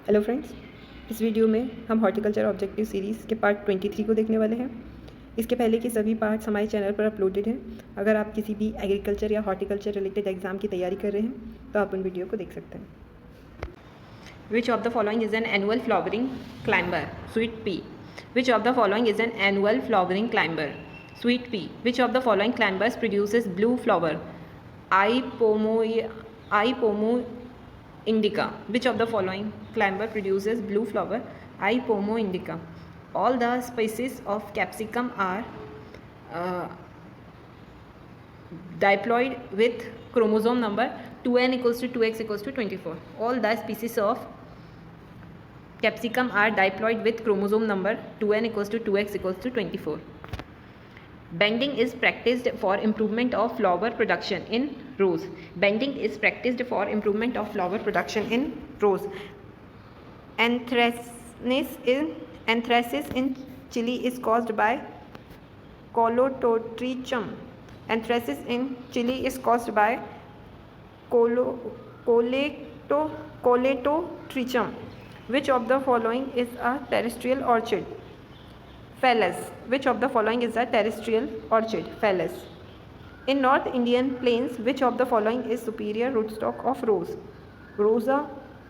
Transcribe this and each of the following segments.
Hello friends, इस video में हम हॉर्टिकल्चर ऑब्जेक्टिव सीरीज़ के पार्ट 23 को देखने वाले हैं। इसके पहले के सभी पार्ट्स हमारे चैनल पर अपलोडेड हैं। अगर आप किसी भी एग्रीकल्चर या हॉर्टिकल्चर रिलेटेड एग्जाम की तैयारी कर रहे हैं तो आप उन वीडियो को देख सकते हैं। Which of the following is an annual flowering climber? Sweet pea. Which of the following is an annual flowering climber? Sweet pea. Which of the following climbers produces blue flower? I. Pomo indica. Which of the following climber produces blue flower? I. Pomo indica. All the species of capsicum are diploid with chromosome number 2n equals to 2x equals to 24. All the species of capsicum are diploid with chromosome number 2n equals to 2x equals to 24. Bending is practiced for improvement of flower production in rose. Bending is practiced for improvement of flower production in rose. Anthracis in chili is caused by Colototrichum. Anthracis in chili is caused by Coletotrichum. Which of the following is a terrestrial orchid? Phallus. Which of the following is a terrestrial orchid? Phallus. In North Indian plains, which of the following is superior rootstock of rose? Rosa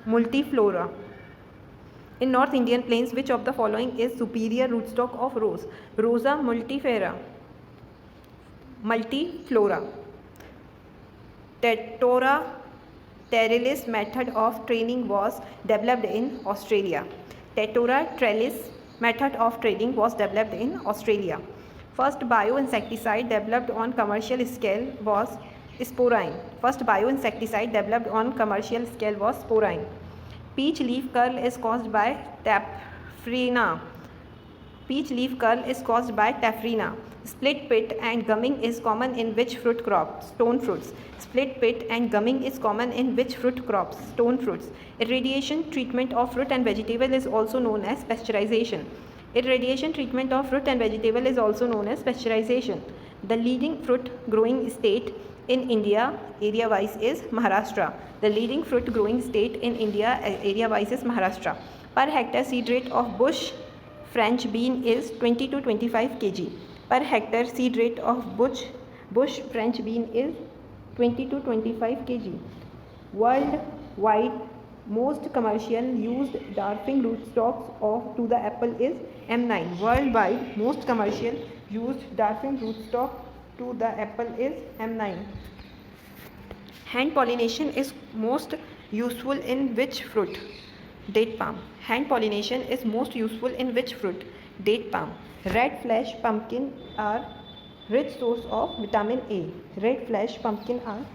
multiflora. In North Indian plains, which of the following is superior rootstock of rose? Rosa multiflora. Tetora trellis method of training was developed in Australia. Tetora trellis method of training was developed in Australia. First bioinsecticide developed on commercial scale was sporine. First bioinsecticide developed on commercial scale was sporine. Peach leaf curl is caused by taphrina. Peach leaf curl is caused by taphrina. Split pit and gumming is common in which fruit crop? Stone fruits. Split pit and gumming is common in which fruit crops? Stone fruits. Irradiation treatment of fruit and vegetable is also known as pasteurization. Irradiation treatment of fruit and vegetable is also known as pasteurization. The leading fruit growing state in India area wise is Maharashtra. The leading fruit growing state in India area wise is Maharashtra. Per hectare seed rate of bush French bean is 20 to 25 kg. Per hectare seed rate of bush French bean is 20 to 25 kg. Worldwide most commercial used dwarfing rootstocks to the apple is M9. Worldwide most commercial used dwarfing rootstock to the apple is M9. Hand pollination is most useful in which fruit? Date palm. Hand pollination is most useful in which fruit? Date palm. Red flesh pumpkin are rich source of vitamin A. Red flesh pumpkin are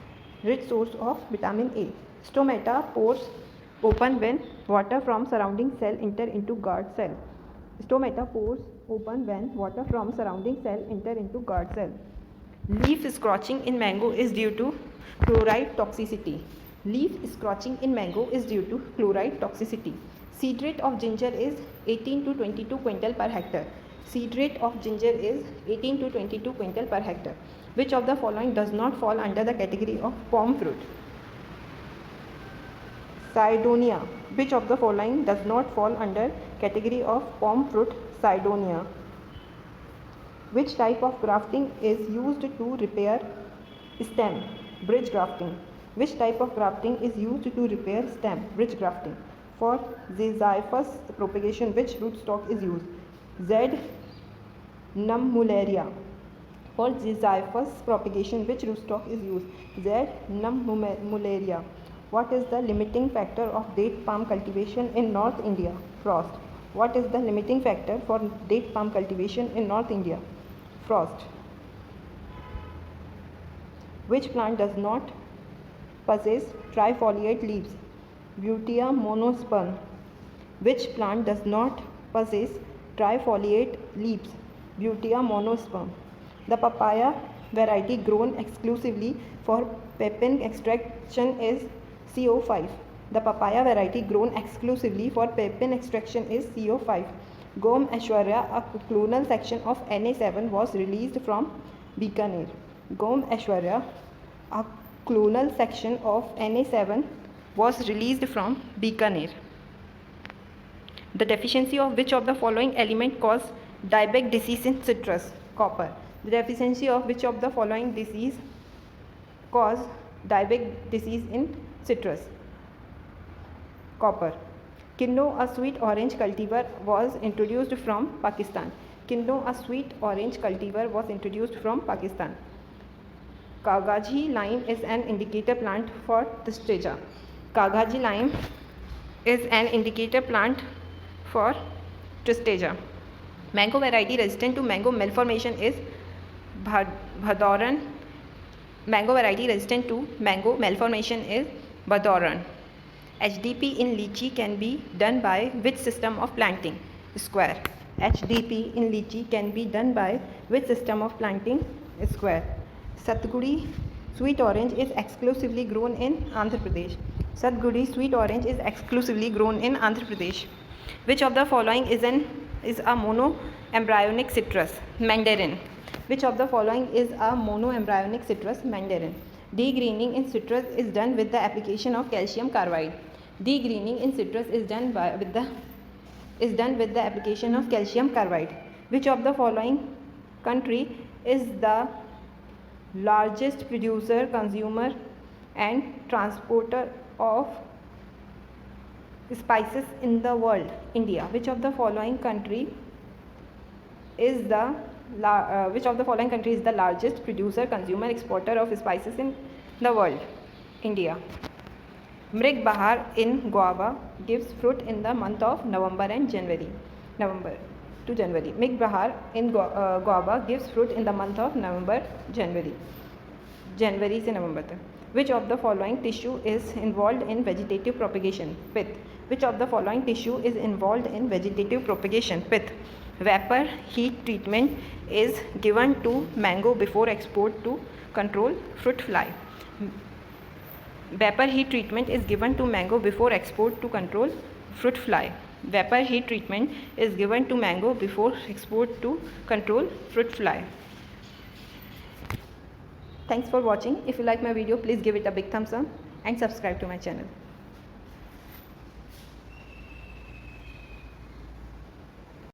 rich source of vitamin A. Stomata pores open when water from surrounding cell enter into guard cell. Stomata pores open when water from surrounding cell enter into guard cell. Leaf scorching in mango is due to chloride toxicity. Leaf scorching in mango is due to chloride toxicity. Seed rate of ginger is 18 to 22 quintal per hectare. Seed rate of ginger is 18 to 22 quintal per hectare. Which of the following does not fall under the category of palm fruit? Cydonia. Which of the following does not fall under category of palm fruit? Cydonia. Which type of grafting is used to repair stem? Bridge grafting. Which type of grafting is used to repair stem? Bridge grafting. For zygous propagation, which rootstock is used? Z. Nummularia. For zygous propagation, which rootstock is used? Z. Nummularia. What is the limiting factor of date palm cultivation in North India? Frost. What is the limiting factor for date palm cultivation in North India? Frost. Which plant does not possess trifoliate leaves? Butea monosperm. Which plant does not possess trifoliate leaves? Butea monosperm. The papaya variety grown exclusively for pepin extraction is CO5. The papaya variety grown exclusively for pepin extraction is CO5. Gom Aishwarya, a clonal section of Na7 was released from Bikaner. Gom Aishwarya, a clonal section of Na7 was released from Bikaner. The deficiency of which of the following element cause dieback disease in citrus? Copper. The deficiency of which of the following disease cause dieback disease in citrus? Copper. Kinno, a sweet orange cultivar, was introduced from Pakistan. Kinno, a sweet orange cultivar, was introduced from Pakistan. Kagaji lime is an indicator plant for Tristigia. Kagaji lime is an indicator plant for Tristigia. Mango variety resistant to mango malformation is Bhadoran. Mango variety resistant to mango malformation is Bhadoran. HDP in lychee can be done by which system of planting? Square. HDP in lychee can be done by which system of planting? Square. Satgudi sweet orange is exclusively grown in Andhra Pradesh. Satgudi sweet orange is exclusively grown in Andhra Pradesh. Which of the following is a monoembryonic citrus? Mandarin. Which of the following is a monoembryonic citrus? Mandarin. Degreening in citrus is done with the application of calcium carbide. Degreening in citrus is done with the application of calcium carbide. Which of the following country is the largest producer, consumer, and transporter of spices in the world? India. Which of the following country is the largest producer, consumer, exporter of spices in the world? India. Mrig Bahar in guava gives fruit in the month of November and January. November to January. Mrig Bahar in guava gives fruit in the month of November, January. January से नवंबर तक. Which of the following tissue is involved in vegetative propagation? Pith. Which of the following tissue is involved in vegetative propagation? Pith. Vapor heat treatment is given to mango before export to control fruit fly. Vapor heat treatment is given to mango before export to control fruit fly. Vapor heat treatment is given to mango before export to control fruit fly. Thanks for watching. If you like my video, please give it a big thumbs up and subscribe to my channel.